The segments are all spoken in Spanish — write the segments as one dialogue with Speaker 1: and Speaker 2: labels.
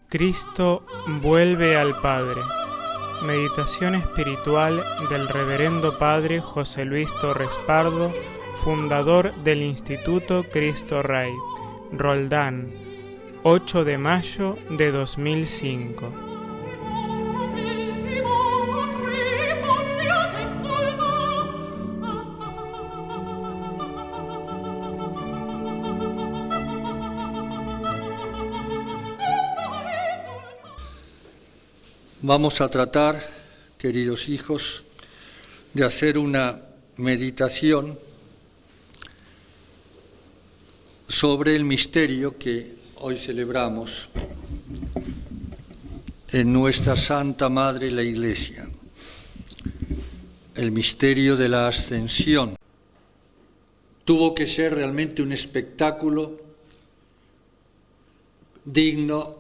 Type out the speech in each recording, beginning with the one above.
Speaker 1: Cristo vuelve al Padre. Meditación espiritual del Reverendo Padre José Luis Torres Pardo, fundador del Instituto Cristo Rey, Roldán, 8 de mayo de 2005.
Speaker 2: Vamos a tratar, queridos hijos, de hacer una meditación sobre el misterio que hoy celebramos en nuestra Santa Madre la Iglesia, el misterio de la Ascensión. Tuvo que ser realmente un espectáculo digno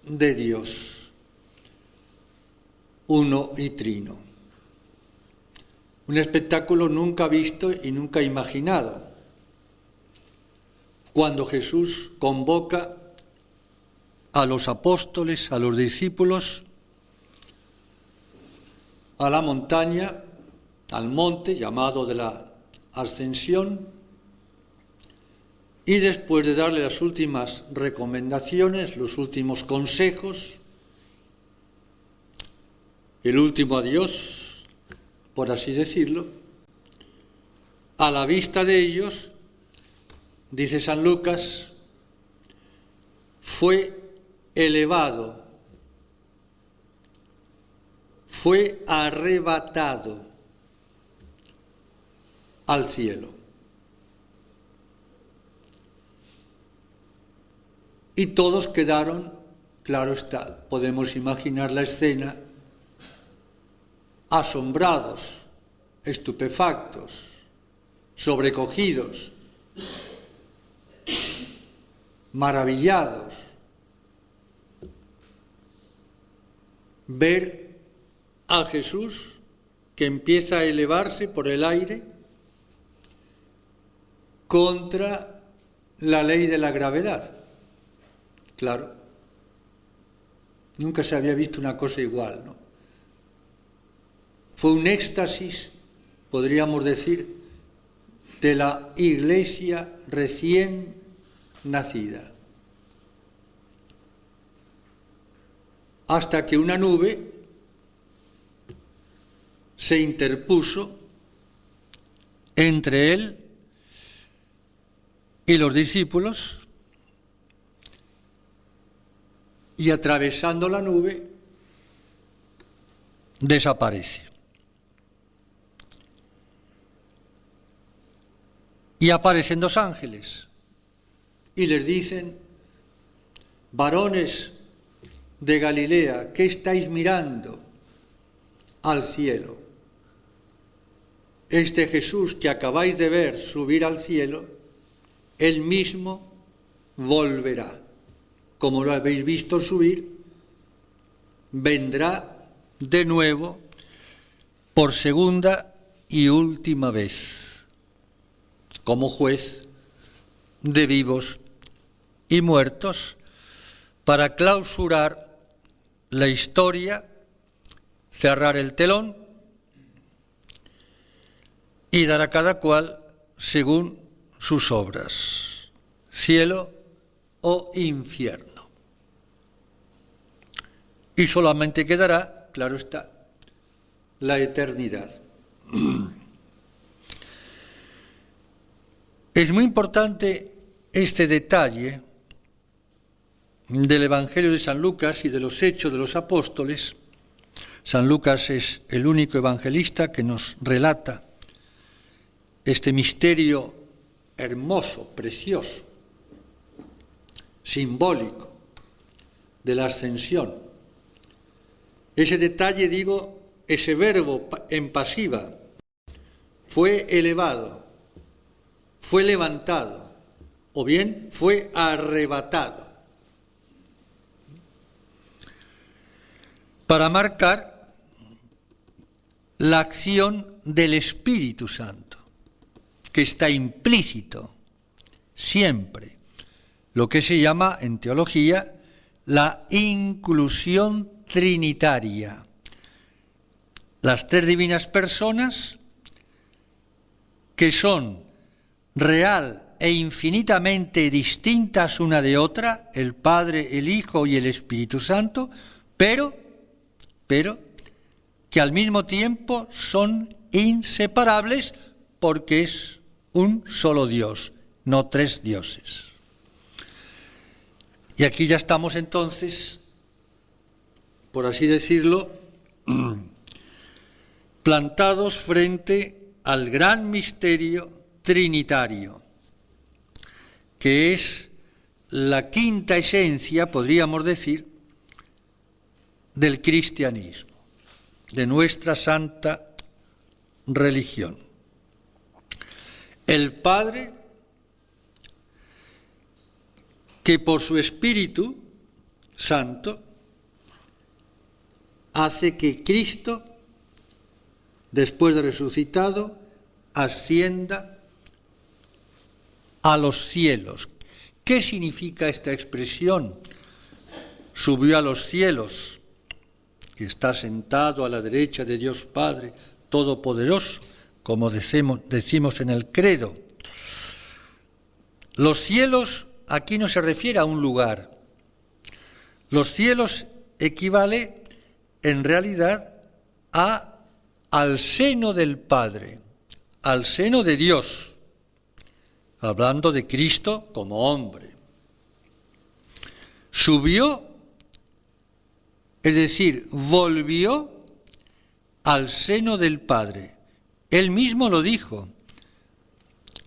Speaker 2: de Dios, uno y trino. Un espectáculo nunca visto y nunca imaginado. Cuando Jesús convoca a los apóstoles, a los discípulos, a la montaña, al monte llamado de la Ascensión, y después de darle las últimas recomendaciones, los últimos consejos, el último adiós, por así decirlo, a la vista de ellos, dice San Lucas, fue elevado, fue arrebatado al cielo. Y todos quedaron, claro está, podemos imaginar la escena, asombrados, estupefactos, sobrecogidos, maravillados, ver a Jesús que empieza a elevarse por el aire contra la ley de la gravedad. Claro, nunca se había visto una cosa igual, ¿no? Fue un éxtasis, podríamos decir, de la Iglesia recién nacida. Hasta que una nube se interpuso entre él y los discípulos, y atravesando la nube desaparece. Y aparecen dos ángeles y les dicen: varones de Galilea, ¿qué estáis mirando al cielo? Este Jesús que acabáis de ver subir al cielo, él mismo volverá. Como lo habéis visto subir, vendrá de nuevo por segunda y última vez, como juez de vivos y muertos, para clausurar la historia, cerrar el telón y dar a cada cual según sus obras, cielo o infierno. Y solamente quedará, claro está, la eternidad. Es muy importante este detalle del Evangelio de San Lucas y de los Hechos de los Apóstoles. San Lucas es el único evangelista que nos relata este misterio hermoso, precioso, simbólico de la ascensión. Ese detalle, digo, ese verbo en pasiva, fue elevado, fue levantado, o bien fue arrebatado, para marcar la acción del Espíritu Santo, que está implícito siempre, lo que se llama en teología la inclusión trinitaria. Las tres divinas personas que son real e infinitamente distintas una de otra, el Padre, el Hijo y el Espíritu Santo, pero que al mismo tiempo son inseparables porque es un solo Dios, no tres dioses. Y aquí ya estamos entonces, por así decirlo, plantados frente al gran misterio trinitario, que es la quinta esencia, podríamos decir, del cristianismo, de nuestra santa religión. El Padre, que por su Espíritu Santo hace que Cristo, después de resucitado, ascienda a los cielos. ¿Qué significa esta expresión? Subió a los cielos y está sentado a la derecha de Dios Padre Todopoderoso, como decimos en el credo. Los cielos aquí no se refiere a un lugar. Los cielos equivale en realidad al seno del Padre, al seno de Dios, hablando de Cristo como hombre. Subió, es decir, volvió al seno del Padre. Él mismo lo dijo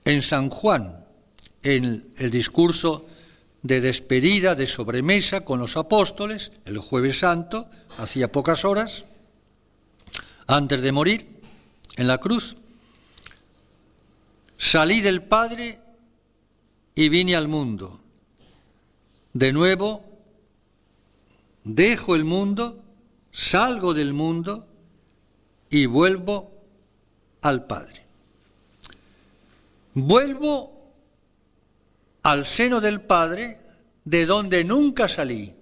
Speaker 2: en San Juan, en el discurso de despedida, de sobremesa con los apóstoles, el Jueves Santo, hacía pocas horas, antes de morir en la cruz. Salí del Padre y vine al mundo. De nuevo, dejo el mundo, salgo del mundo y vuelvo al Padre. Vuelvo al seno del Padre, de donde nunca salí,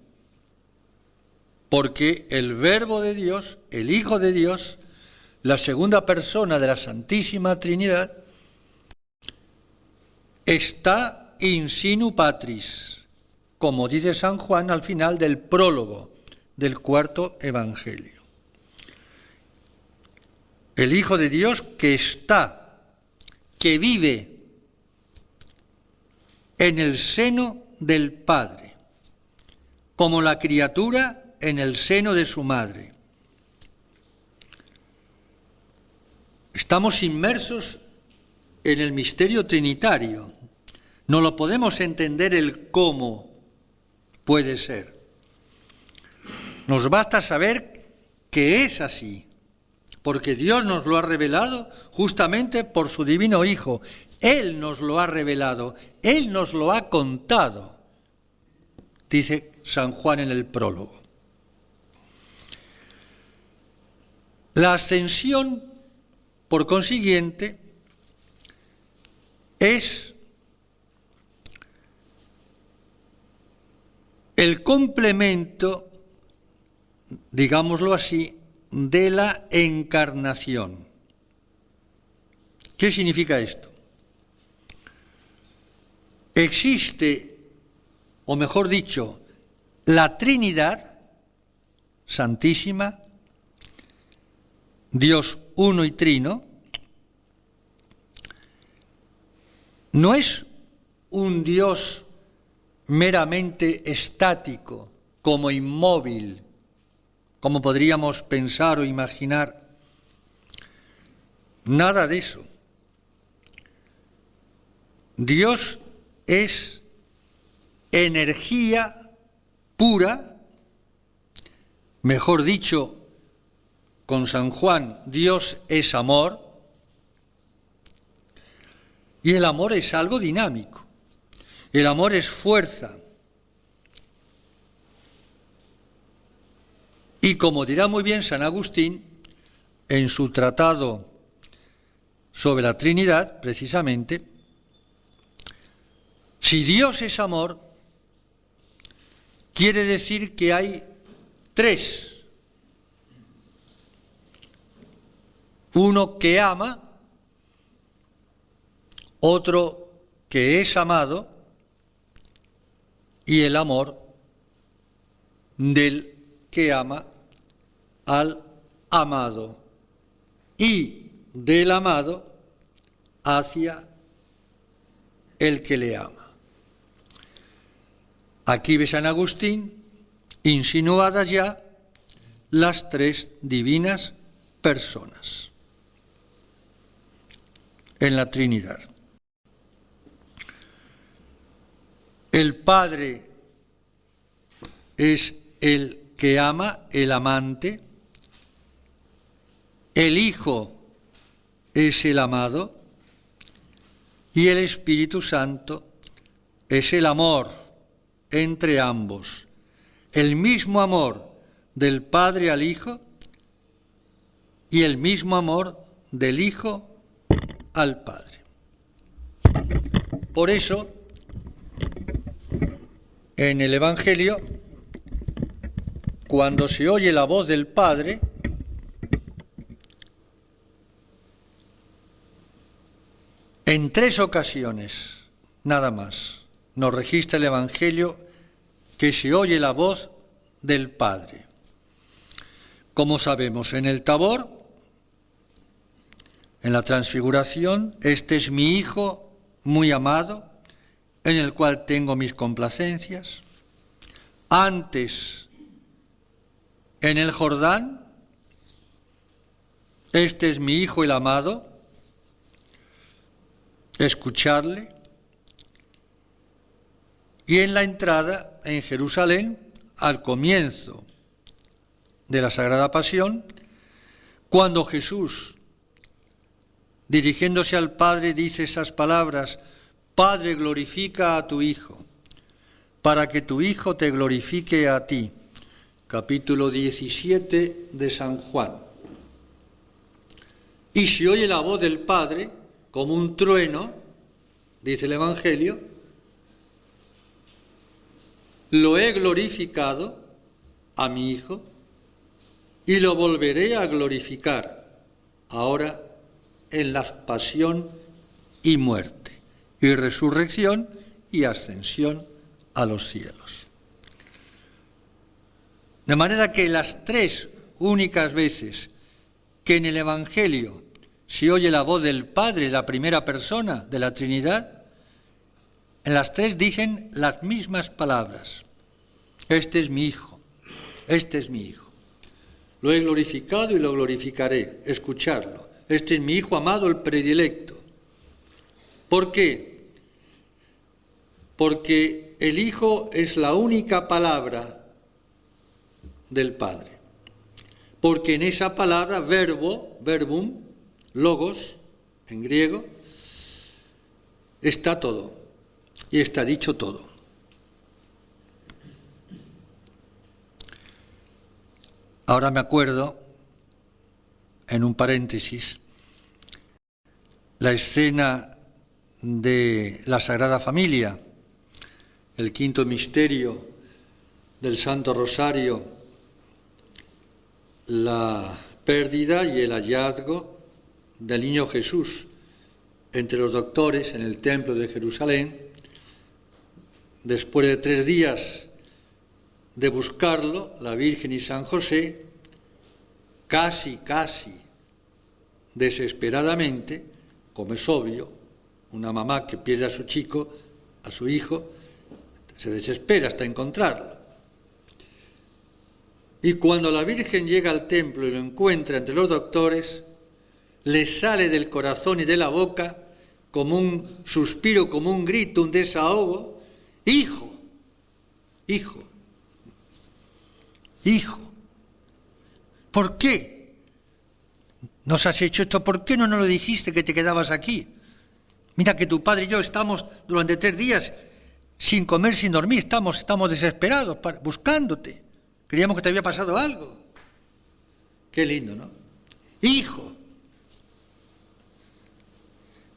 Speaker 2: porque el Verbo de Dios, el Hijo de Dios, la segunda persona de la Santísima Trinidad, está in sinu patris, como dice San Juan al final del prólogo del cuarto Evangelio. El Hijo de Dios que está, que vive en el seno del Padre, como la criatura en el seno de su madre. Estamos inmersos en el misterio trinitario. No lo podemos entender el cómo puede ser. Nos basta saber que es así, porque Dios nos lo ha revelado justamente por su divino Hijo. Él nos lo ha revelado, Él nos lo ha contado, dice San Juan en el prólogo. La ascensión, por consiguiente, es el complemento, digámoslo así, de la encarnación. ¿Qué significa esto? Existe, o mejor dicho, la Trinidad Santísima, Dios uno y trino, no es un Dios meramente estático, como inmóvil, como podríamos pensar o imaginar. Nada de eso. Dios es energía pura, mejor dicho, con San Juan, Dios es amor, y el amor es algo dinámico. El amor es fuerza. Y como dirá muy bien San Agustín, en su tratado sobre la Trinidad, precisamente, si Dios es amor, quiere decir que hay tres. Uno que ama, otro que es amado y el amor del que ama al amado y del amado hacia el que le ama. Aquí ve San Agustín insinuadas ya las tres divinas personas en la Trinidad. El Padre es el que ama, el amante. El Hijo es el amado. Y el Espíritu Santo es el amor entre ambos. El mismo amor del Padre al Hijo y el mismo amor del Hijo al Padre. Por eso, en el Evangelio, cuando se oye la voz del Padre, en 3 ocasiones, nada más, nos registra el Evangelio que se oye la voz del Padre. Como sabemos, en el Tabor, en la Transfiguración, este es mi Hijo muy amado, en el cual tengo mis complacencias. Antes, en el Jordán, este es mi Hijo el amado, escucharle. Y en la entrada en Jerusalén, al comienzo de la Sagrada Pasión, cuando Jesús, dirigiéndose al Padre, dice esas palabras: Padre, glorifica a tu Hijo, para que tu Hijo te glorifique a ti. Capítulo 17 de San Juan. Y se oye la voz del Padre como un trueno, dice el Evangelio: lo he glorificado a mi Hijo y lo volveré a glorificar ahora en la pasión y muerte, y resurrección y ascensión a los cielos. De manera que las 3 únicas veces que en el Evangelio se oye la voz del Padre, la primera persona de la Trinidad, en las 3 dicen las mismas palabras: este es mi Hijo, este es mi Hijo. Lo he glorificado y lo glorificaré, escucharlo. Este es mi Hijo amado, el predilecto. ¿Por qué? Porque el Hijo es la única palabra del Padre. Porque en esa palabra, verbo, verbum, logos, en griego, está todo, y está dicho todo. Ahora me acuerdo, en un paréntesis, la escena de la Sagrada Familia, el 5.º misterio del Santo Rosario, la pérdida y el hallazgo del niño Jesús entre los doctores en el templo de Jerusalén. Después de 3 días de buscarlo, la Virgen y San José, casi desesperadamente, como es obvio, una mamá que pierde a su chico, a su hijo, se desespera hasta encontrarlo. Y cuando la Virgen llega al templo y lo encuentra entre los doctores, le sale del corazón y de la boca como un suspiro, como un grito, un desahogo: Hijo, Hijo, Hijo, ¿por qué nos has hecho esto? ¿Por qué no nos lo dijiste que te quedabas aquí? Mira que tu padre y yo estamos durante 3 días sin comer, sin dormir, estamos desesperados buscándote. Creíamos que te había pasado algo. Qué lindo, ¿no? Hijo.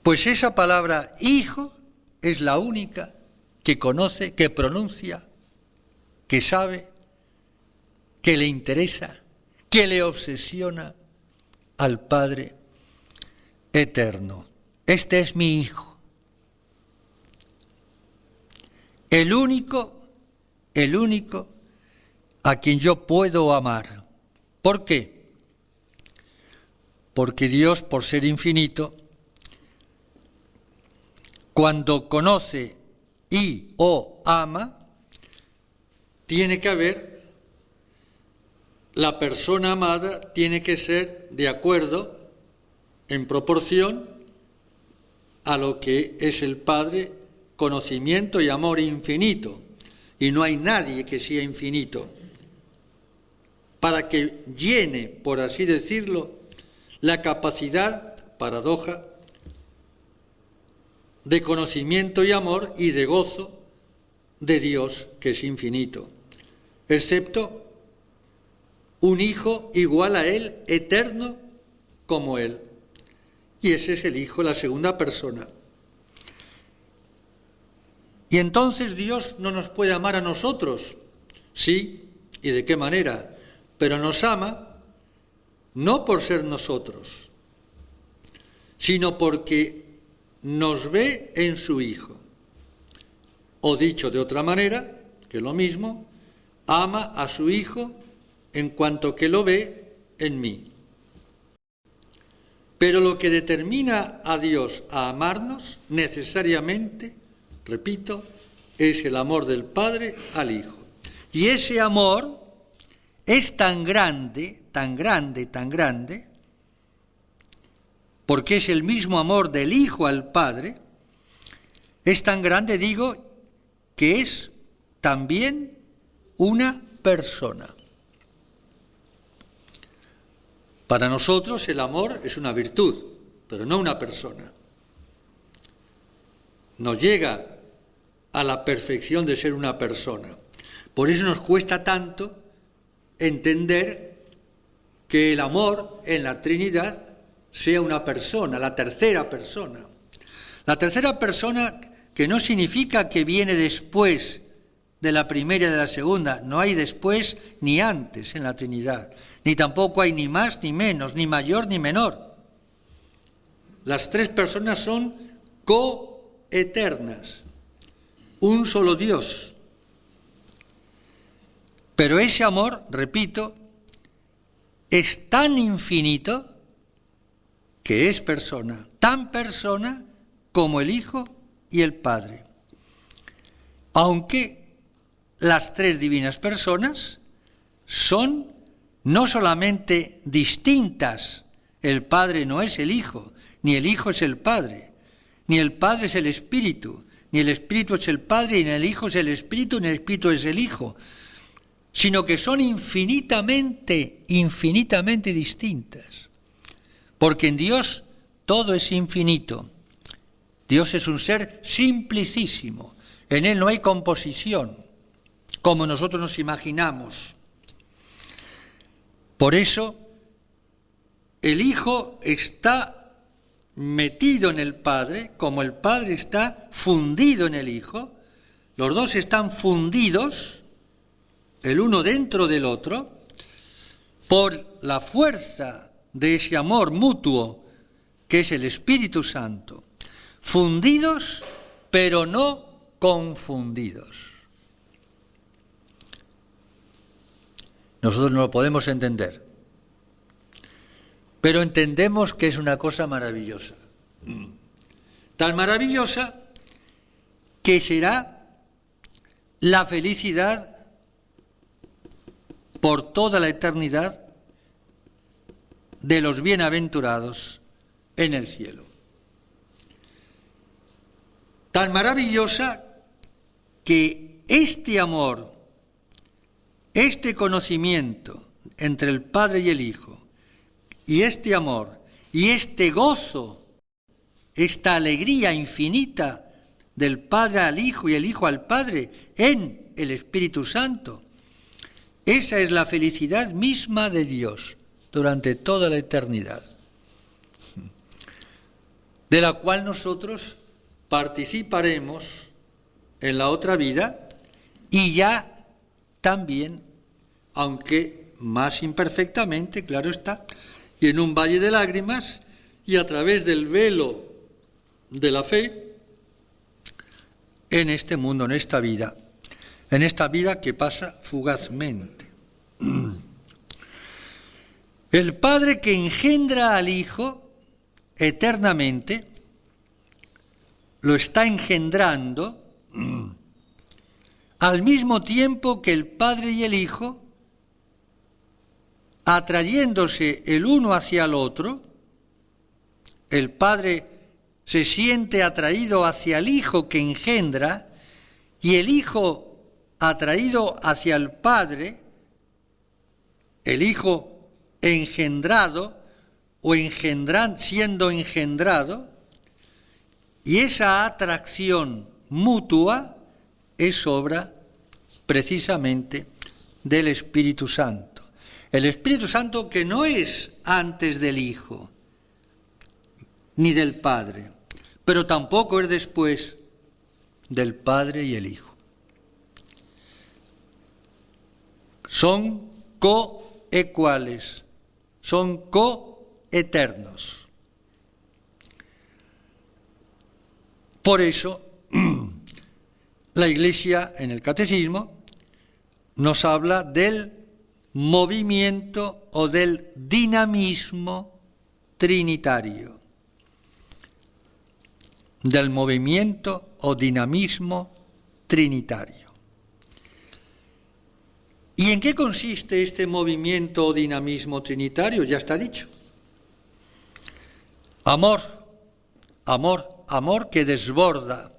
Speaker 2: Pues esa palabra hijo es la única que conoce, que pronuncia que sabe, que le interesa, que le obsesiona al Padre eterno. Este es mi Hijo, el único a quien yo puedo amar. ¿Por qué? Porque Dios, por ser infinito, cuando conoce y o ama, tiene que haber, la persona amada tiene que ser de acuerdo, en proporción a lo que es el Padre, conocimiento y amor infinito. Y no hay nadie que sea infinito, para que llene, por así decirlo, la capacidad, paradoja, de conocimiento y amor y de gozo de Dios, que es infinito, excepto un Hijo igual a Él, eterno como Él. Y ese es el Hijo, la segunda persona. Y entonces Dios no nos puede amar a nosotros. Sí, ¿y de qué manera? Pero nos ama no por ser nosotros, sino porque nos ve en su Hijo. O dicho de otra manera, que es lo mismo, ama a su Hijo en cuanto que lo ve en mí. Pero lo que determina a Dios a amarnos necesariamente, repito, es el amor del Padre al Hijo. Y ese amor es tan grande, porque es el mismo amor del Hijo al Padre, es tan grande, digo, que es también una persona. Para nosotros el amor es una virtud, pero no una persona. No llega a la perfección de ser una persona. Por eso nos cuesta tanto entender que el amor en la Trinidad sea una persona, la tercera persona. La tercera persona, que no significa que viene después de la primera y de la segunda, no hay después ni antes en la Trinidad, ni tampoco hay ni más ni menos, ni mayor ni menor. Las tres personas son coeternas, un solo Dios. Pero ese amor, repito, es tan infinito que es persona, tan persona como el Hijo y el Padre. Aunque las tres divinas personas son no solamente distintas, el Padre no es el Hijo, ni el Hijo es el Padre, ni el Padre es el Espíritu, ni el Espíritu es el Padre, ni el Hijo es el Espíritu, ni el Espíritu es el Hijo, sino que son infinitamente distintas. Porque en Dios todo es infinito. Dios es un ser simplicísimo. En Él no hay composición, como nosotros nos imaginamos. Por eso, el Hijo está metido en el Padre, como el Padre está fundido en el Hijo. Los dos están fundidos, el uno dentro del otro, por la fuerza de ese amor mutuo que es el Espíritu Santo. Fundidos, pero no confundidos. Nosotros no lo podemos entender, pero entendemos que es una cosa maravillosa. Tan maravillosa que será la felicidad por toda la eternidad de los bienaventurados en el cielo. Tan maravillosa que este amor, este conocimiento entre el Padre y el Hijo, y este amor, y este gozo, esta alegría infinita del Padre al Hijo y el Hijo al Padre en el Espíritu Santo, esa es la felicidad misma de Dios durante toda la eternidad, de la cual nosotros participaremos en la otra vida y ya también, aunque más imperfectamente, claro está, y en un valle de lágrimas, y a través del velo de la fe, en este mundo, en esta vida que pasa fugazmente. El Padre que engendra al Hijo eternamente, lo está engendrando al mismo tiempo que el Padre y el Hijo, atrayéndose el uno hacia el otro, el Padre se siente atraído hacia el Hijo que engendra y el Hijo atraído hacia el Padre, el Hijo engendrado o siendo engendrado, y esa atracción mutua es obra precisamente del Espíritu Santo. El Espíritu Santo que no es antes del Hijo ni del Padre, pero tampoco es después del Padre y el Hijo. Son coecuales, son coeternos. Por eso, la Iglesia en el Catecismo nos habla del movimiento o del dinamismo trinitario. Del movimiento o dinamismo trinitario. ¿Y en qué consiste este movimiento o dinamismo trinitario? Ya está dicho. Amor, amor, amor que desborda.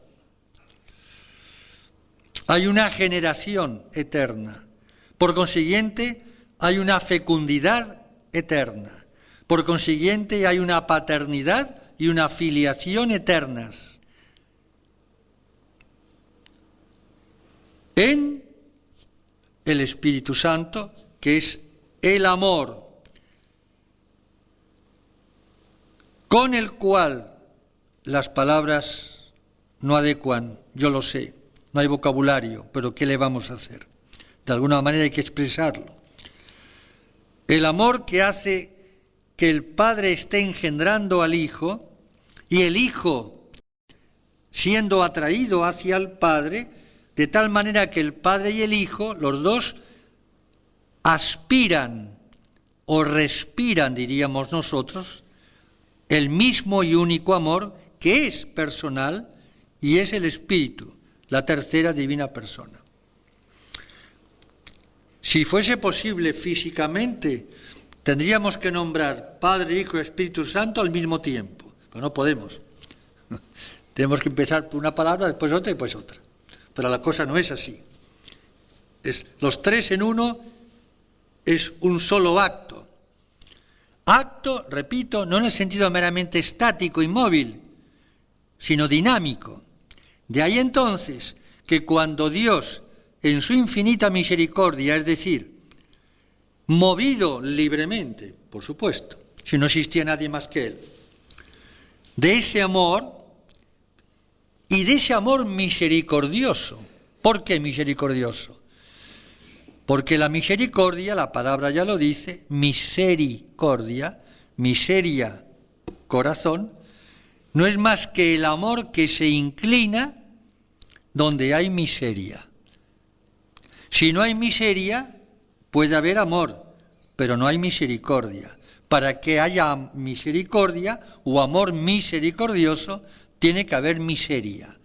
Speaker 2: Hay una generación eterna. Por consiguiente, hay una fecundidad eterna. Por consiguiente, hay una paternidad y una filiación eternas. En el Espíritu Santo, que es el amor, con el cual las palabras no adecuan, yo lo sé, no hay vocabulario, pero ¿qué le vamos a hacer? De alguna manera hay que expresarlo. El amor que hace que el Padre esté engendrando al Hijo y el Hijo siendo atraído hacia el Padre, de tal manera que el Padre y el Hijo, los dos, aspiran o respiran, diríamos nosotros, el mismo y único amor que es personal y es el Espíritu, la tercera divina persona. Si fuese posible físicamente, tendríamos que nombrar Padre, Hijo y Espíritu Santo al mismo tiempo, pero no podemos. Tenemos que empezar por una palabra, después otra y después otra. Pero la cosa no es así. Los tres en uno es un solo acto. Acto, repito, no en el sentido meramente estático, inmóvil, sino dinámico. De ahí entonces que cuando Dios, en su infinita misericordia, es decir, movido libremente, por supuesto, si no existía nadie más que Él, de ese amor y de ese amor misericordioso. ¿Por qué misericordioso? Porque la misericordia, la palabra ya lo dice, misericordia, miseria, corazón, no es más que el amor que se inclina donde hay miseria. Si no hay miseria, puede haber amor, pero no hay misericordia. Para que haya misericordia o amor misericordioso, tiene que haber miseria.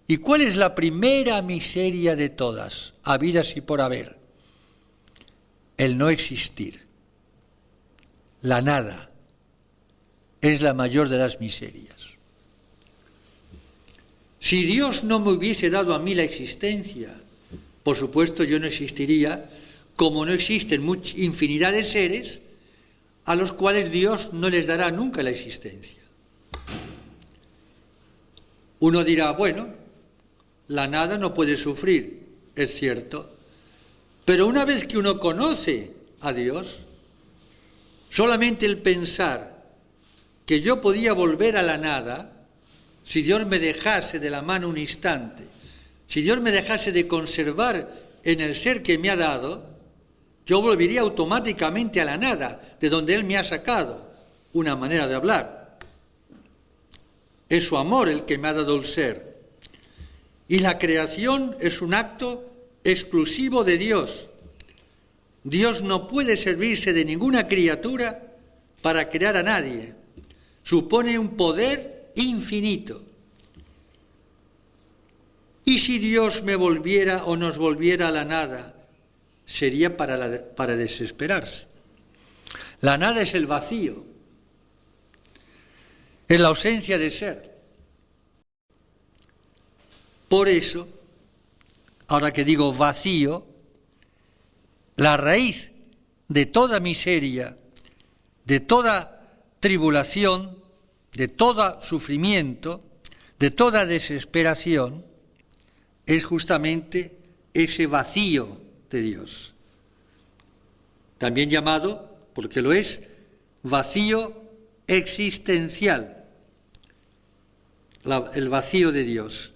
Speaker 2: ¿Y cuál es la primera miseria de todas, habidas y por haber? El no existir. La nada es la mayor de las miserias. Si Dios no me hubiese dado a mí la existencia, por supuesto yo no existiría, como no existen infinidad de seres a los cuales Dios no les dará nunca la existencia. Uno dirá, bueno, la nada no puede sufrir, es cierto, pero una vez que uno conoce a Dios, solamente el pensar que yo podía volver a la nada, si Dios me dejase de la mano un instante, si Dios me dejase de conservar en el ser que me ha dado, yo volvería automáticamente a la nada, de donde Él me ha sacado. Una manera de hablar. Es su amor el que me ha dado el ser. Y la creación es un acto exclusivo de Dios. Dios no puede servirse de ninguna criatura para crear a nadie. Supone un poder infinito. Y si Dios me volviera o nos volviera a la nada, sería para desesperarse. La nada es el vacío, es la ausencia de ser. Por eso, ahora que digo vacío, la raíz de toda miseria, de toda tribulación, de todo sufrimiento, de toda desesperación, es justamente ese vacío de Dios. También llamado, porque lo es, vacío existencial, el vacío de Dios.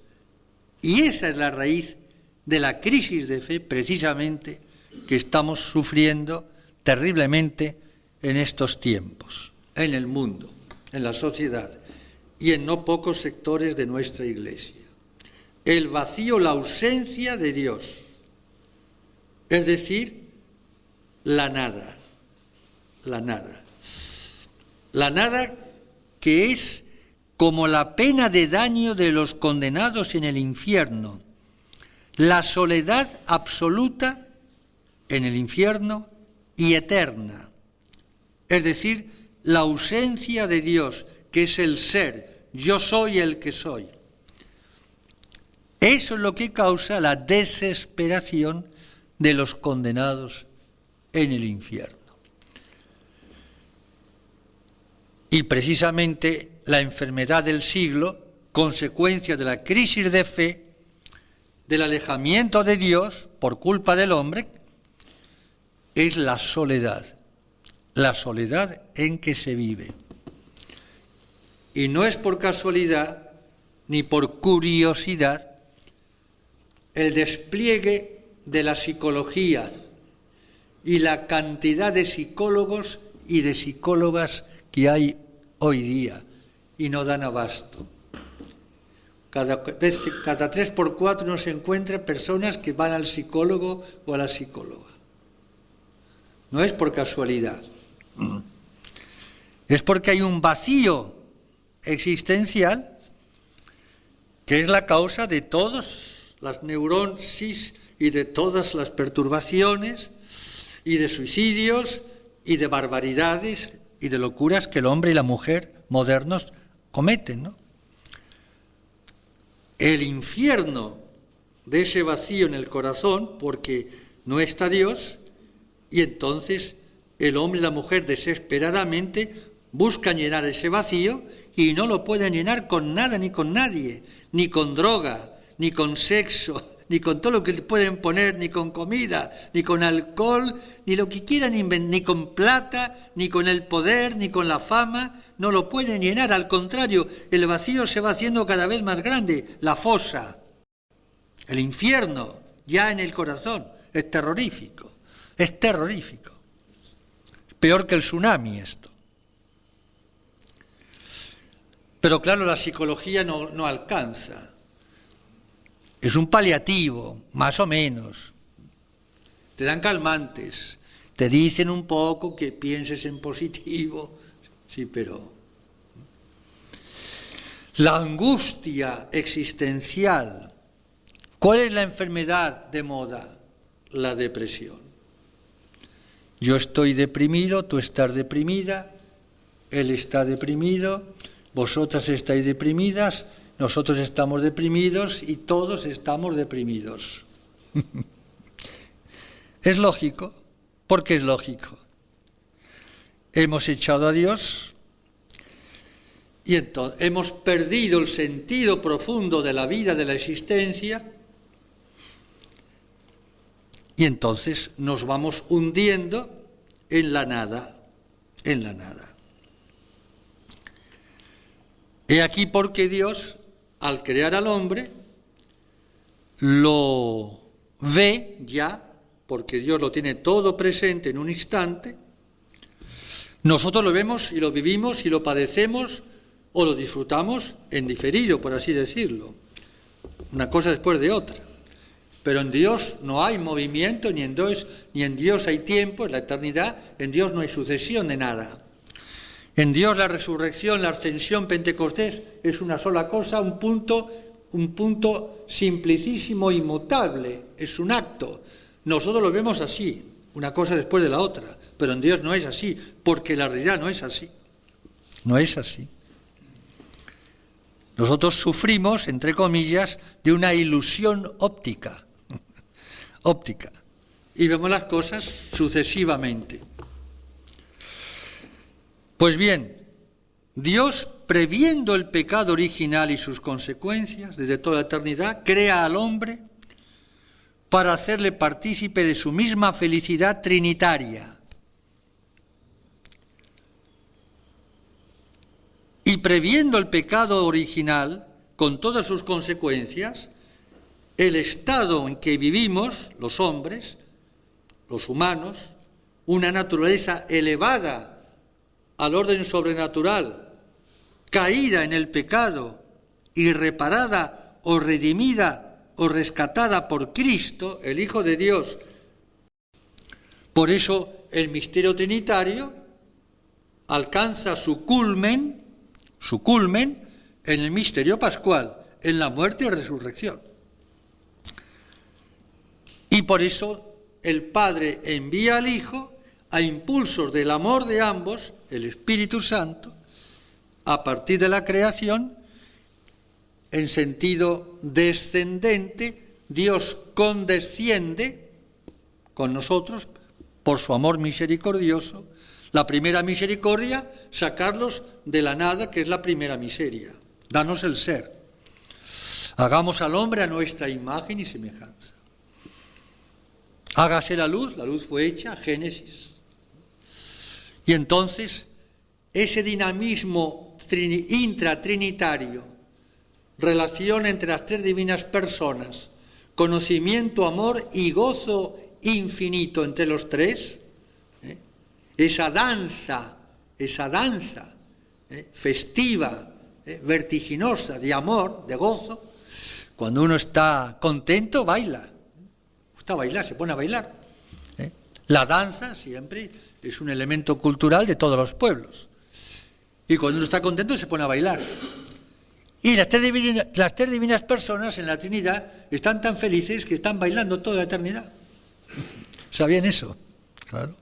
Speaker 2: Y esa es la raíz de la crisis de fe, precisamente, que estamos sufriendo terriblemente en estos tiempos, en el mundo, en la sociedad y en no pocos sectores de nuestra Iglesia. El vacío, la ausencia de Dios, es decir, la nada, la nada. La nada que es como la pena de daño de los condenados en el infierno, la soledad absoluta en el infierno y eterna, es decir, la ausencia de Dios, que es el ser, yo soy el que soy. Eso es lo que causa la desesperación de los condenados en el infierno. Y precisamente la enfermedad del siglo, consecuencia de la crisis de fe, del alejamiento de Dios por culpa del hombre, es la soledad en que se vive. Y no es por casualidad ni por curiosidad el despliegue de la psicología y la cantidad de psicólogos y de psicólogas que hay hoy día y no dan abasto. Cada 3x4 uno se encuentra personas que van al psicólogo o a la psicóloga. No es por casualidad. Es porque hay un vacío existencial que es la causa de todas las neurosis y de todas las perturbaciones y de suicidios y de barbaridades y de locuras que el hombre y la mujer modernos cometen, ¿no? El infierno de ese vacío en el corazón, porque no está Dios, y entonces el hombre y la mujer desesperadamente buscan llenar ese vacío y no lo pueden llenar con nada ni con nadie, ni con droga, ni con sexo, ni con todo lo que le pueden poner, ni con comida, ni con alcohol, ni lo que quieran inventar, ni con plata, ni con el poder, ni con la fama. No lo pueden llenar, al contrario, el vacío se va haciendo cada vez más grande, la fosa, el infierno, ya en el corazón, es terrorífico, peor que el tsunami esto. Pero claro, la psicología no alcanza, es un paliativo, más o menos, te dan calmantes, te dicen un poco que pienses en positivo. Sí, pero la angustia existencial, ¿cuál es la enfermedad de moda? La depresión. Yo estoy deprimido, tú estás deprimida, él está deprimido, vosotras estáis deprimidas, nosotros estamos deprimidos y todos estamos deprimidos. Es lógico, porque es lógico. Hemos echado a Dios y entonces hemos perdido el sentido profundo de la vida, de la existencia, y entonces nos vamos hundiendo en la nada, en la nada. He aquí porque Dios, al crear al hombre, lo ve ya, porque Dios lo tiene todo presente en un instante. Nosotros lo vemos y lo vivimos y lo padecemos o lo disfrutamos en diferido, por así decirlo. Una cosa después de otra. Pero en Dios no hay movimiento, ni en Dios hay tiempo, en la eternidad, en Dios no hay sucesión de nada. En Dios la resurrección, la ascensión, Pentecostés es una sola cosa, un punto simplicísimo, inmutable, es un acto. Nosotros lo vemos así, una cosa después de la otra, pero en Dios no es así, porque la realidad no es así. No es así. Nosotros sufrimos, entre comillas, de una ilusión óptica, y vemos las cosas sucesivamente. Pues bien, Dios, previendo el pecado original y sus consecuencias desde toda la eternidad, crea al hombre para hacerle partícipe de su misma felicidad trinitaria. Y previendo el pecado original, con todas sus consecuencias, el estado en que vivimos, los hombres, los humanos, una naturaleza elevada al orden sobrenatural, caída en el pecado y reparada o redimida o rescatada por Cristo, el Hijo de Dios. Por eso el misterio trinitario alcanza su culmen en el misterio pascual, en la muerte y resurrección. Y por eso el Padre envía al Hijo a impulsos del amor de ambos, el Espíritu Santo, a partir de la creación, en sentido descendente, Dios condesciende con nosotros por su amor misericordioso. La primera misericordia, sacarlos de la nada, que es la primera miseria. Danos el ser. Hagamos al hombre a nuestra imagen y semejanza. Hágase la luz fue hecha, Génesis. Y entonces, ese dinamismo intratrinitario, relación entre las tres divinas personas, conocimiento, amor y gozo infinito entre los tres, esa danza festiva, vertiginosa de amor, de gozo. Cuando uno está contento, baila. Gusta bailar, se pone a bailar. La danza siempre es un elemento cultural de todos los pueblos. Y cuando uno está contento, se pone a bailar. Y las tres divinas personas en la Trinidad están tan felices que están bailando toda la eternidad. ¿Sabían eso? Claro.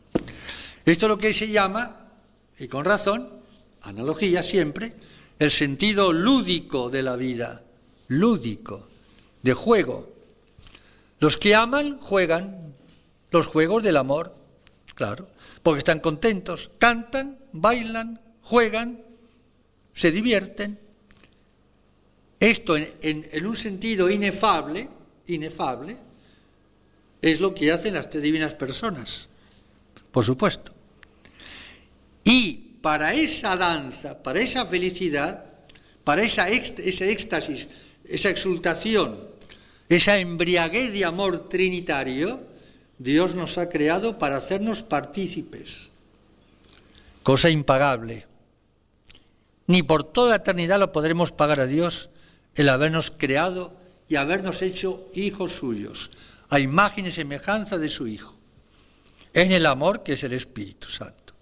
Speaker 2: Esto es lo que se llama, y con razón, analogía siempre, el sentido lúdico de la vida, lúdico, de juego. Los que aman juegan los juegos del amor, claro, porque están contentos, cantan, bailan, juegan, se divierten. Esto en un sentido inefable, es lo que hacen las tres divinas personas, por supuesto. Y para esa danza, para esa felicidad, para ese éxtasis, esa exultación, esa embriaguez de amor trinitario, Dios nos ha creado para hacernos partícipes. Cosa impagable. Ni por toda la eternidad lo podremos pagar a Dios el habernos creado y habernos hecho hijos suyos, a imagen y semejanza de su Hijo, en el amor que es el Espíritu Santo.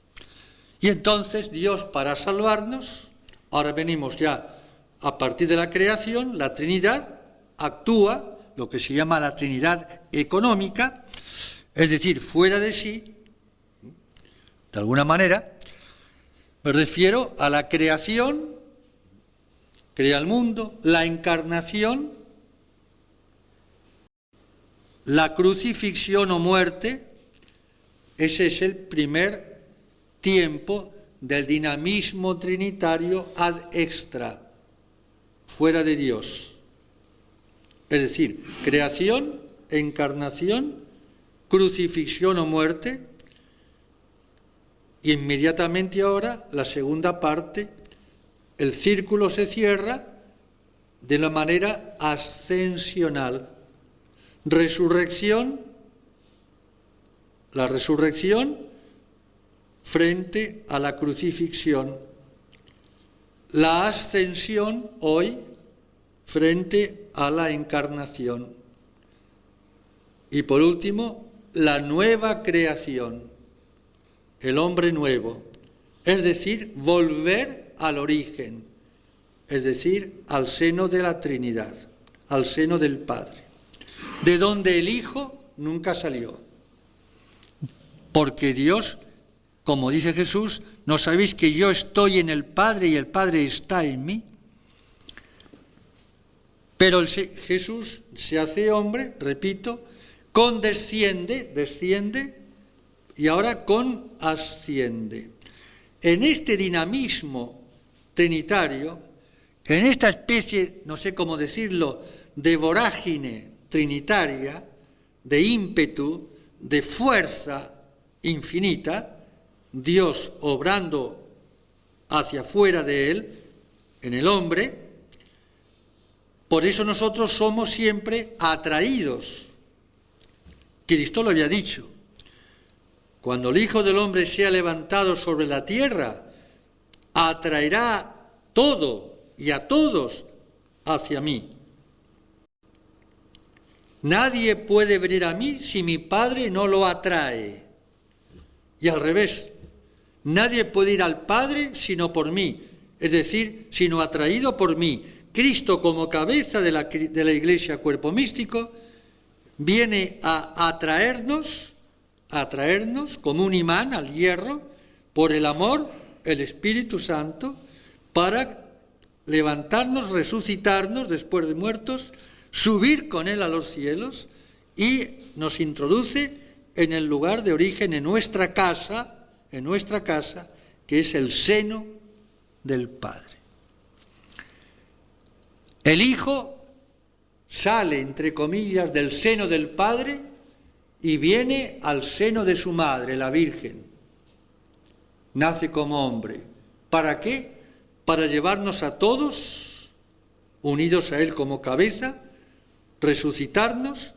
Speaker 2: Y entonces Dios, para salvarnos, ahora venimos ya a partir de la creación, la Trinidad actúa, lo que se llama la Trinidad económica, es decir, fuera de sí, de alguna manera, me refiero a la creación, crea el mundo, la encarnación, la crucifixión o muerte. Ese es el primer tiempo del dinamismo trinitario ad extra, fuera de Dios. Es decir, creación, encarnación, crucifixión o muerte, y inmediatamente ahora la segunda parte, el círculo se cierra de la manera ascensional. resurrección, la resurrección frente a la crucifixión, la ascensión hoy frente a la encarnación y por último la nueva creación, el hombre nuevo, es decir, volver al origen, es decir, al seno de la Trinidad, al seno del Padre, de donde el Hijo nunca salió, porque Dios, como dice Jesús, ¿no sabéis que yo estoy en el Padre y el Padre está en mí? Pero Jesús se hace hombre, repito, desciende y ahora asciende. En este dinamismo trinitario, en esta especie, no sé cómo decirlo, de vorágine trinitaria, de ímpetu, de fuerza infinita, Dios obrando hacia afuera de él, en el hombre, por eso nosotros somos siempre atraídos. Cristo lo había dicho. Cuando el Hijo del Hombre sea levantado sobre la tierra, atraerá todo y a todos hacia mí. Nadie puede venir a mí si mi Padre no lo atrae. Y al revés, nadie puede ir al Padre sino por mí, es decir, sino atraído por mí. Cristo, como cabeza de la Iglesia, cuerpo místico, viene a atraernos como un imán al hierro, por el amor, el Espíritu Santo, para levantarnos, resucitarnos después de muertos, subir con Él a los cielos y nos introduce en el lugar de origen, en nuestra casa, que es el seno del Padre. El Hijo sale, entre comillas, del seno del Padre y viene al seno de su madre, la Virgen. Nace como hombre. ¿Para qué? Para llevarnos a todos, unidos a Él como cabeza, resucitarnos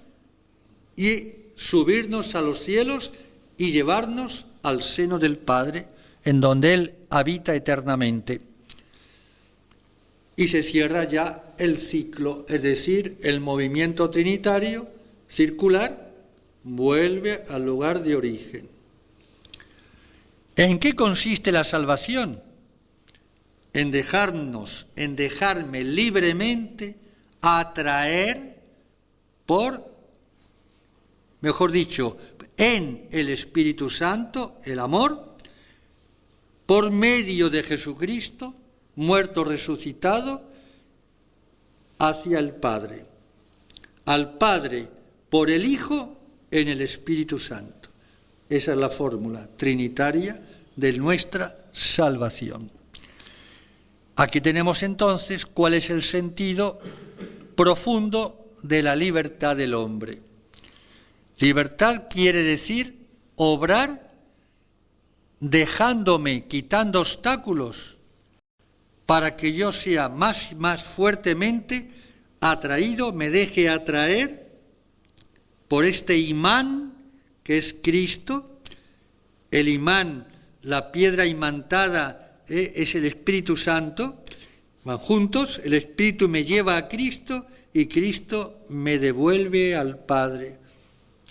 Speaker 2: y subirnos a los cielos y llevarnos al seno del Padre, en donde Él habita eternamente. Y se cierra ya el ciclo, es decir, el movimiento trinitario circular vuelve al lugar de origen. ¿En qué consiste la salvación? En dejarme libremente atraer en el Espíritu Santo, el amor, por medio de Jesucristo, muerto, resucitado, hacia el Padre. Al Padre por el Hijo en el Espíritu Santo. Esa es la fórmula trinitaria de nuestra salvación. Aquí tenemos entonces cuál es el sentido profundo de la libertad del hombre. Libertad quiere decir obrar dejándome, quitando obstáculos, para que yo sea más fuertemente atraído, me deje atraer por este imán que es Cristo. El imán, la piedra imantada, es el Espíritu Santo. Van juntos, el Espíritu me lleva a Cristo y Cristo me devuelve al Padre,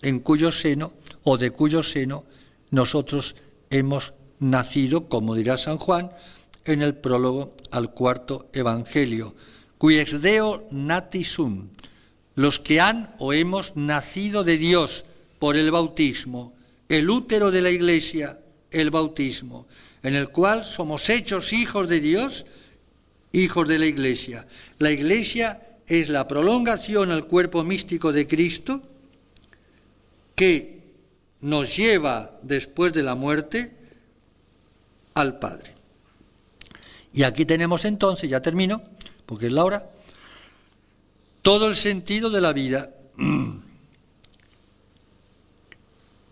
Speaker 2: en cuyo seno o de cuyo seno nosotros hemos nacido, como dirá San Juan en el prólogo al cuarto Evangelio, qui ex Deo nati sum, los que han o hemos nacido de Dios por el bautismo, el útero de la Iglesia, el bautismo, en el cual somos hechos hijos de Dios, hijos de la Iglesia. La Iglesia es la prolongación al cuerpo místico de Cristo que nos lleva después de la muerte al Padre. Y aquí tenemos entonces, ya termino, porque es la hora, todo el sentido de la vida,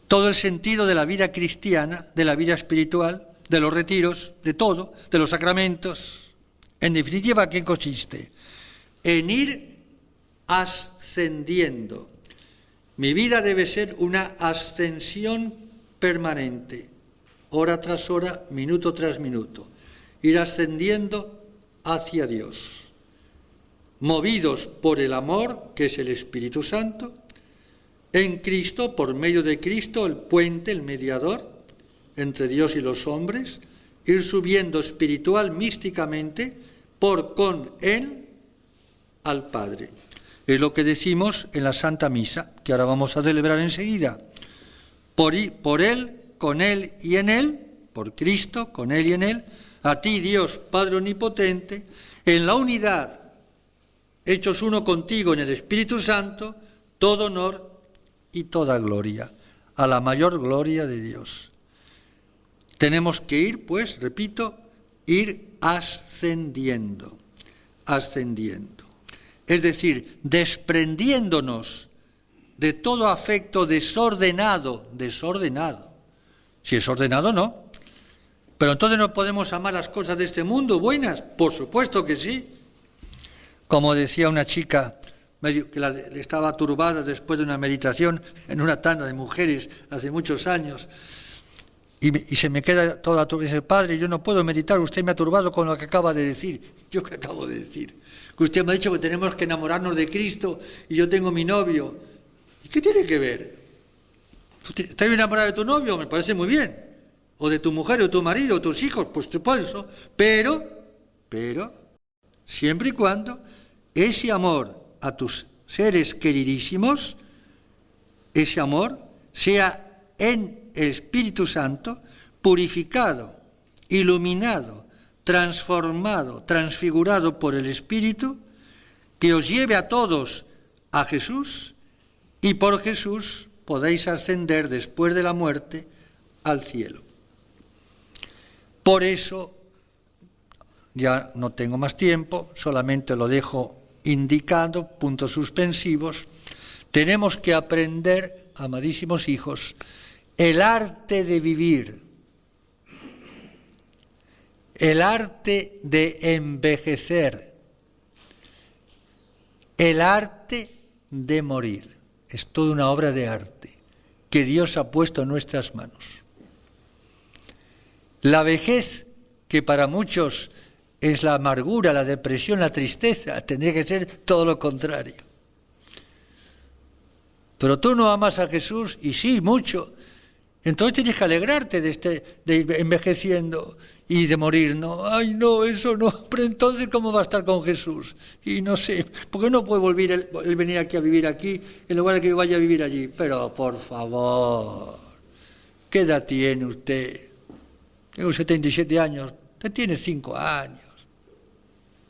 Speaker 2: todo el sentido de la vida cristiana, de la vida espiritual, de los retiros, de todo, de los sacramentos. En definitiva, ¿en qué consiste? En ir ascendiendo. Mi vida debe ser una ascensión permanente, hora tras hora, minuto tras minuto, ir ascendiendo hacia Dios, movidos por el amor, que es el Espíritu Santo, en Cristo, por medio de Cristo, el puente, el mediador entre Dios y los hombres, ir subiendo espiritual, místicamente, con Él al Padre. Es lo que decimos en la Santa Misa, que ahora vamos a celebrar enseguida. Por Él, con Él y en Él, por Cristo, con Él y en Él, a ti, Dios, Padre Omnipotente, en la unidad, hechos uno contigo en el Espíritu Santo, todo honor y toda gloria, a la mayor gloria de Dios. Tenemos que ir, pues, repito, ir ascendiendo. Es decir, desprendiéndonos de todo afecto desordenado. Si es ordenado, no. Pero entonces no podemos amar las cosas de este mundo buenas, por supuesto que sí. Como decía una chica que estaba turbada después de una meditación en una tanda de mujeres hace muchos años, y se me queda toda turbada. Dice: Padre, yo no puedo meditar, usted me ha turbado con lo que acaba de decir. ¿Yo qué acabo de decir? Que usted me ha dicho que tenemos que enamorarnos de Cristo y yo tengo mi novio. ¿Y qué tiene que ver? ¿Estás enamorado de tu novio? Me parece muy bien. O de tu mujer, o tu marido, o tus hijos, pues por eso. Pero, siempre y cuando ese amor a tus seres queridísimos, ese amor sea en el Espíritu Santo, purificado, iluminado, transformado, transfigurado por el Espíritu, que os lleve a todos a Jesús, y por Jesús podéis ascender después de la muerte al cielo. Por eso, ya no tengo más tiempo, solamente lo dejo indicado, puntos suspensivos, tenemos que aprender, amadísimos hijos, el arte de vivir, el arte de envejecer, el arte de morir. Es toda una obra de arte que Dios ha puesto en nuestras manos. La vejez, que para muchos es la amargura, la depresión, la tristeza, tendría que ser todo lo contrario. Pero tú no amas a Jesús, y sí, mucho. Entonces tienes que alegrarte de envejeciendo y de morir. No, ay, no, eso no. Pero entonces, ¿cómo va a estar con Jesús? Y no sé, ¿por qué no puede volver él venir aquí a vivir aquí en lugar de que yo vaya a vivir allí? Pero, por favor, ¿qué edad tiene usted? Tengo 77 años. Usted tiene 5 años.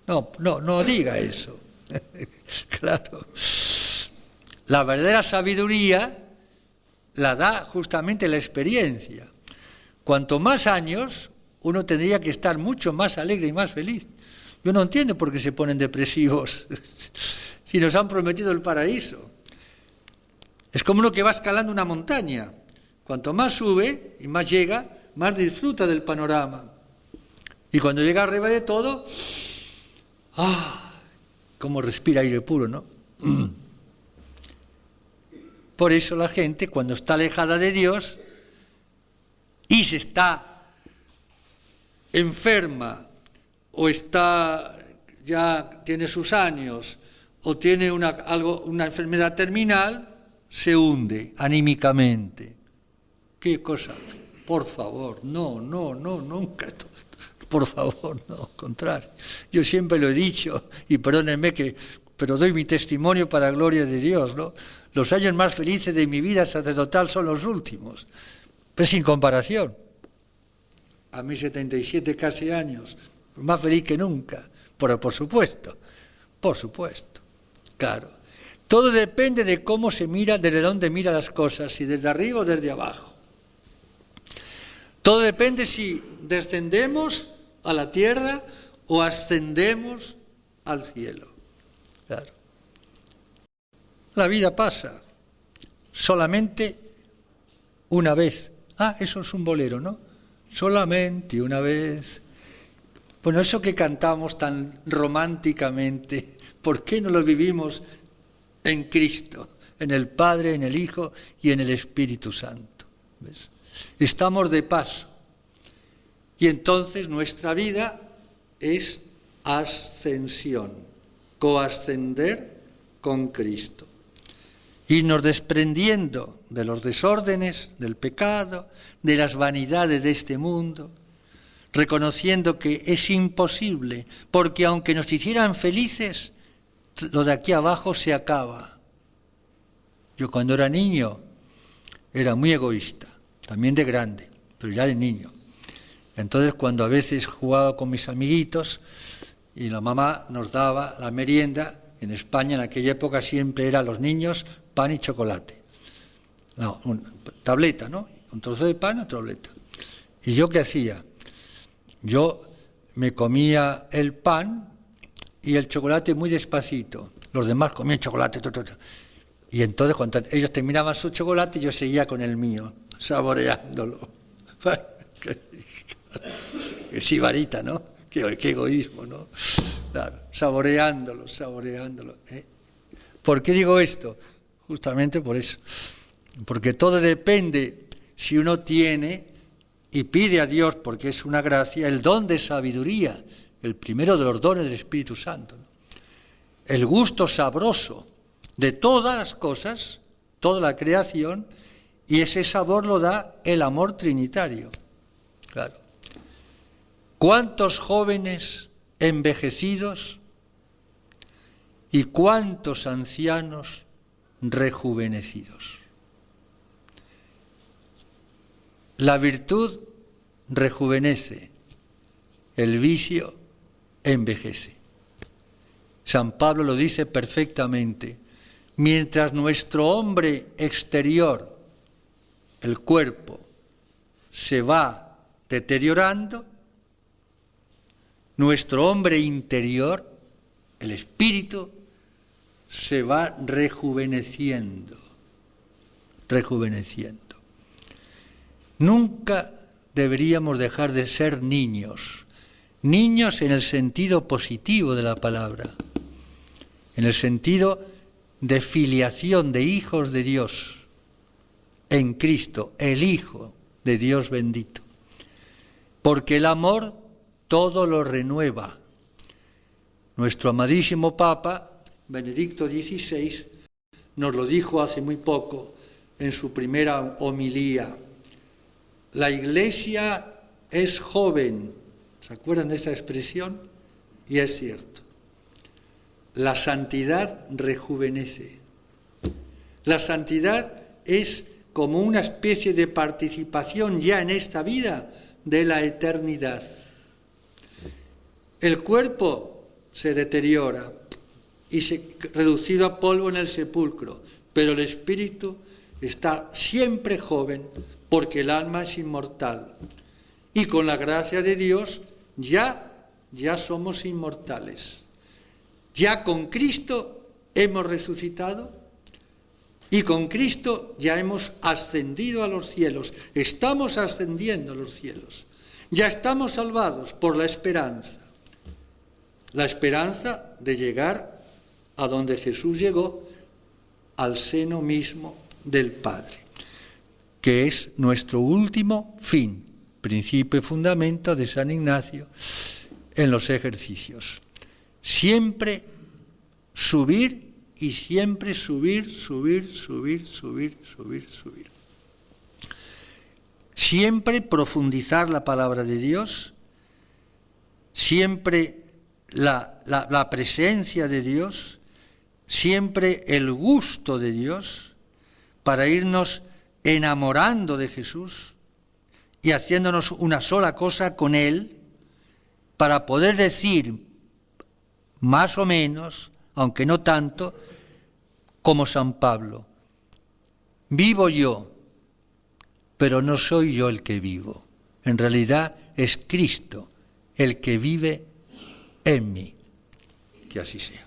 Speaker 2: No diga eso. Claro. La verdadera sabiduría la da justamente la experiencia. Cuanto más años, uno tendría que estar mucho más alegre y más feliz. Yo no entiendo por qué se ponen depresivos si nos han prometido el paraíso. Es como uno que va escalando una montaña. Cuanto más sube y más llega, más disfruta del panorama. Y cuando llega arriba de todo, cómo respira aire puro, ¿no? Por eso la gente, cuando está alejada de Dios y se está enferma o ya tiene sus años o tiene una enfermedad terminal, se hunde anímicamente. ¿Qué cosa? Por favor, no, nunca. Por favor, no, al contrario. Yo siempre lo he dicho, y perdónenme pero doy mi testimonio para la gloria de Dios, ¿no? Los años más felices de mi vida sacerdotal son los últimos, pues sin comparación. A mis 77 casi años, más feliz que nunca, pero por supuesto, claro. Todo depende de cómo se mira, desde dónde mira las cosas, si desde arriba o desde abajo. Todo depende si descendemos a la tierra o ascendemos al cielo. Claro. La vida pasa solamente una vez. Eso es un bolero, ¿no? Solamente una vez. Bueno, eso que cantamos tan románticamente, ¿por qué no lo vivimos en Cristo? en el Padre, en el Hijo y en el Espíritu Santo. ¿Ves? Estamos de paso. Y entonces nuestra vida es ascensión, coascender con Cristo. Irnos desprendiendo de los desórdenes, del pecado, de las vanidades de este mundo, reconociendo que es imposible, porque aunque nos hicieran felices, lo de aquí abajo se acaba. Yo cuando era niño era muy egoísta, también de grande, pero ya de niño. Entonces cuando a veces jugaba con mis amiguitos y la mamá nos daba la merienda, en España en aquella época siempre era a los niños pan y chocolate. No, una tableta, ¿no? Un trozo de pan, una tableta. ¿Y yo qué hacía? Yo me comía el pan y el chocolate muy despacito. Los demás comían chocolate. Y entonces cuando ellos terminaban su chocolate, yo seguía con el mío, saboreándolo. Qué sibarita, ¿no? Qué egoísmo, ¿no? Claro, saboreándolo. ¿Por qué digo esto? Justamente por eso. Porque todo depende si uno tiene y pide a Dios, porque es una gracia, el don de sabiduría, el primero de los dones del Espíritu Santo, ¿no? El gusto sabroso de todas las cosas, toda la creación, y ese sabor lo da el amor trinitario. Claro. ¿Cuántos jóvenes envejecidos y cuántos ancianos rejuvenecidos? La virtud rejuvenece, el vicio envejece. San Pablo lo dice perfectamente. Mientras nuestro hombre exterior, el cuerpo, se va deteriorando, nuestro hombre interior, el espíritu, se va rejuveneciendo. Nunca deberíamos dejar de ser niños en el sentido positivo de la palabra, en el sentido de filiación, de hijos de Dios, en Cristo, el Hijo de Dios bendito. Porque el amor todo lo renueva. Nuestro amadísimo Papa, Benedicto XVI, nos lo dijo hace muy poco en su primera homilía. La Iglesia es joven. ¿Se acuerdan de esa expresión? Y es cierto. La santidad rejuvenece. La santidad es como una especie de participación ya en esta vida de la eternidad. El cuerpo se deteriora y reducido a polvo en el sepulcro, pero el espíritu está siempre joven porque el alma es inmortal. Y con la gracia de Dios ya somos inmortales. Ya con Cristo hemos resucitado y con Cristo ya hemos ascendido a los cielos. Estamos ascendiendo a los cielos. Ya estamos salvados por la esperanza. La esperanza de llegar a donde Jesús llegó, al seno mismo del Padre, que es nuestro último fin, principio y fundamento de San Ignacio en los ejercicios. Siempre subir y siempre subir. Siempre profundizar la palabra de Dios, siempre la presencia de Dios, siempre el gusto de Dios, para irnos enamorando de Jesús y haciéndonos una sola cosa con Él, para poder decir más o menos, aunque no tanto, como San Pablo: vivo yo, pero no soy yo el que vivo. En realidad es Cristo el que vive en mí. Que así sea.